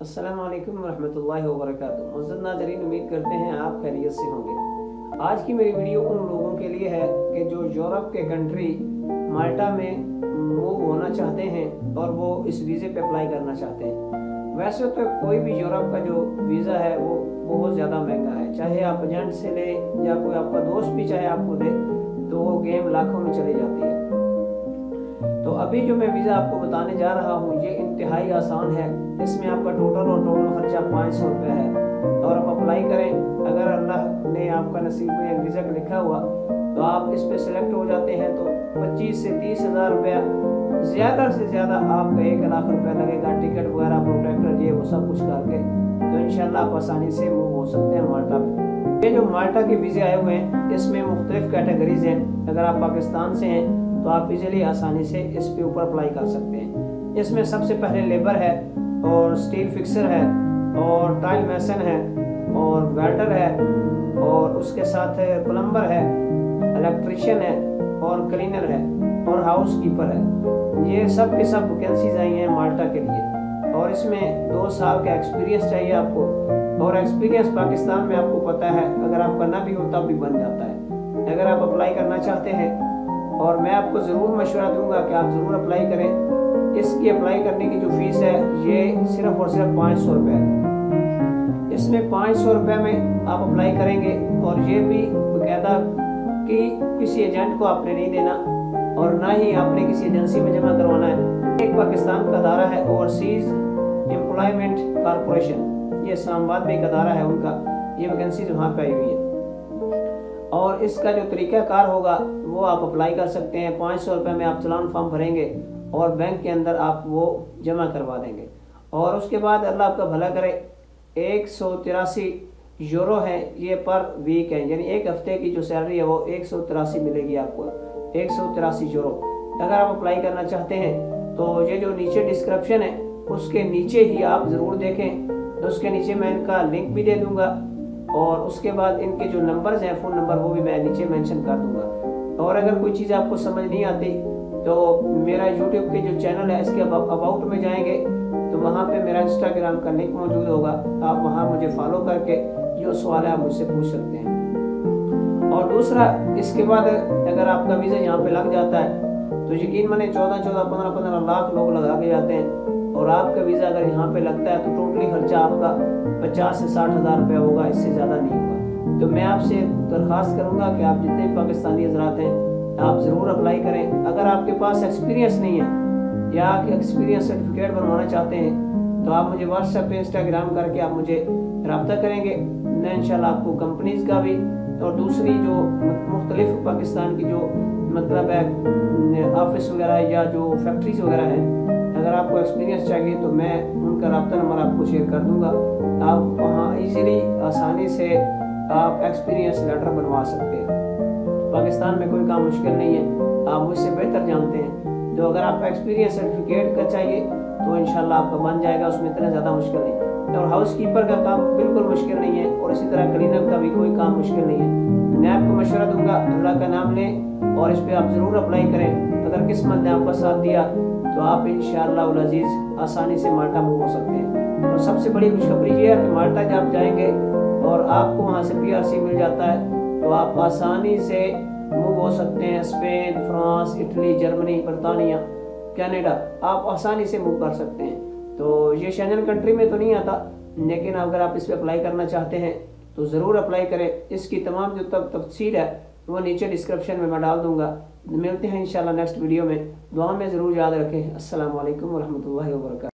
अस्सलामु अलैकुम वरहमतुल्लाहि वबरकातुहू। मुअज़्ज़ज़ नाज़रीन, उम्मीद करते हैं आप खैरियत से होंगे। आज की मेरी वीडियो उन लोगों के लिए है कि जो यूरोप के कंट्री माल्टा में मूव होना चाहते हैं और वो इस वीज़े पे अप्लाई करना चाहते हैं। वैसे तो कोई भी यूरोप का जो वीज़ा है वो बहुत ज़्यादा महंगा है, चाहे आप एजेंट से ले या कोई आपका दोस्त भी चाहे आपको दे तो वो गेम लाखों में चली जाती है। तो अभी जो मैं वीज़ा आपको बताने जा रहा हूँ ये इंतहाई आसान है। इसमें आपका टोटल खर्चा 500 रुपये है और आप अप्लाई करें। अगर अल्लाह ने आपका नसीब में वीज़ा का लिखा हुआ तो आप इस पे सिलेक्ट हो जाते हैं तो 25 से 30 हज़ार रुपया, ज़्यादा से ज़्यादा आपका 1 लाख रुपया लगेगा। टिकट वगैरह, प्रोटेक्टर, ये वो सब कुछ करके तो इंशाल्लाह आप आसानी से मूव हो सकते हैं माल्टा में। ये जो माल्टा के वीज़े आए हुए हैं इसमें मुख्तलिफ कैटेगरीज हैं। अगर आप पाकिस्तान से हैं तो आप इजीली आसानी से इस पे ऊपर अप्लाई कर सकते हैं। इसमें सबसे पहले लेबर है और स्टील फिक्सर है और टाइल मैसन है और वेल्डर है और उसके साथ प्लम्बर है, इलेक्ट्रिशियन है और क्लीनर है और हाउस कीपर है। ये सब के सब वैकेंसीज आई हैं माल्टा के लिए और इसमें 2 साल का एक्सपीरियंस चाहिए आपको। और एक्सपीरियंस पाकिस्तान में आपको पता है अगर आपका ना भी हो तब भी बन जाता है। अगर आप अप्लाई करना चाहते हैं और मैं आपको ज़रूर मशवरा दूंगा कि आप ज़रूर अप्लाई करें। इसकी अप्लाई करने की जो फीस है ये सिर्फ और सिर्फ 500 रुपये है। इसमें 500 रुपये में आप अप्लाई करेंगे और ये भी बाकायदा कि किसी एजेंट को आपने नहीं देना और ना ही आपने किसी एजेंसी में जमा करवाना है। एक पाकिस्तान का अदारा है ओवरसीज एम्प्लॉयमेंट कॉरपोरेशन, ये इस्लामाबाद में एक अदारा है उनका, ये वैकेंसीज वहाँ पे आई हुई है। और इसका जो तरीक़ाकार होगा वो आप अप्लाई कर सकते हैं। 500 रुपये में आप चलान फॉर्म भरेंगे और बैंक के अंदर आप वो जमा करवा देंगे और उसके बाद अल्लाह आपका भला करे 183 यूरो है ये पर वीक है, यानी एक हफ्ते की जो सैलरी है वो 183 मिलेगी आपको, 183 यूरो। अगर आप अप्लाई करना चाहते हैं तो ये जो नीचे डिस्क्रिप्शन है उसके नीचे ही आप ज़रूर देखें, तो उसके नीचे मैं इनका लिंक भी दे दूँगा और उसके बाद इनके जो नंबर्स हैं फ़ोन नंबर वो भी मैं नीचे मेंशन कर दूंगा। और अगर कोई चीज़ आपको समझ नहीं आती तो मेरा यूट्यूब के जो चैनल है इसके अबाउट में जाएंगे तो वहाँ पे मेरा इंस्टाग्राम का लिंक मौजूद होगा, आप वहाँ मुझे फॉलो करके जो सवाल है आप मुझसे पूछ सकते हैं। और दूसरा, इसके बाद अगर आपका वीज़ा यहाँ पे लग जाता है तो यकीन माने 14-14, 15-15 लाख लोग लगा के जाते हैं और आपका वीज़ा अगर यहाँ पे लगता है तो टोटली खर्चा आपका 50 से 60 हज़ार रुपया होगा, इससे ज़्यादा नहीं होगा। तो मैं आपसे दरख्वास्त करूँगा कि आप जितने भी पाकिस्तानी हज़रात हैं आप ज़रूर अप्लाई करें। अगर आपके पास एक्सपीरियंस नहीं है या एक्सपीरियंस सर्टिफिकेट बनवाना चाहते हैं तो आप मुझे व्हाट्सएप पे इंस्टाग्राम करके आप मुझे रब्ता करेंगे। मैं इंशाल्लाह आपको कंपनीज़ का भी और दूसरी जो मुख्तलिफ पाकिस्तान की जो मतलब है ऑफिस वगैरह या जो फैक्ट्रीज वगैरह हैं, अगर आपको एक्सपीरियंस चाहिए तो मैं उनका रब्ता नंबर आपको शेयर कर दूँगा। आप वहाँ इजीली आसानी से आप एक्सपीरियंस लेटर बनवा सकते हैं। पाकिस्तान में कोई काम मुश्किल नहीं है, आप मुझसे बेहतर जानते हैं। तो अगर आपका एक्सपीरियंस सर्टिफिकेट का चाहिए तो इंशाल्लाह आपका बन जाएगा, उसमें इतना ज़्यादा मुश्किल नहीं। और हाउस कीपर का काम बिल्कुल मुश्किल नहीं है और इसी तरह क्लीनर का भी कोई काम मुश्किल नहीं है। मैं आपको मशवरा दूंगा, अल्लाह का नाम लें और इस पर आप ज़रूर अप्लाई करें। अगर किस्मत ने आपका साथ दिया तो आप इंशाअल्लाह उल अज़ीज़ आसानी से माल्टा मूव हो सकते हैं। और सबसे बड़ी खुशखबरी ये है कि माल्टा जब आप जाएंगे और आपको वहाँ से PRC मिल जाता है तो आप आसानी से मूव हो सकते हैं। स्पेन, फ्रांस, इटली, जर्मनी, बरतानिया, कनाडा, आप आसानी से मूव कर सकते हैं। तो ये शेंजन कंट्री में तो नहीं आता, लेकिन अगर आप इस पर अप्लाई करना चाहते हैं तो ज़रूर अप्लाई करें। इसकी तमाम जो तफसील है वो नीचे डिस्क्रिप्शन में मैं डाल दूँगा। मिलते हैं इंशाल्लाह नेक्स्ट वीडियो में। दुआ में ज़रूर याद रखें। अस्सलामु अलैकुम वरहमतुल्लाहि वबरकातुहू।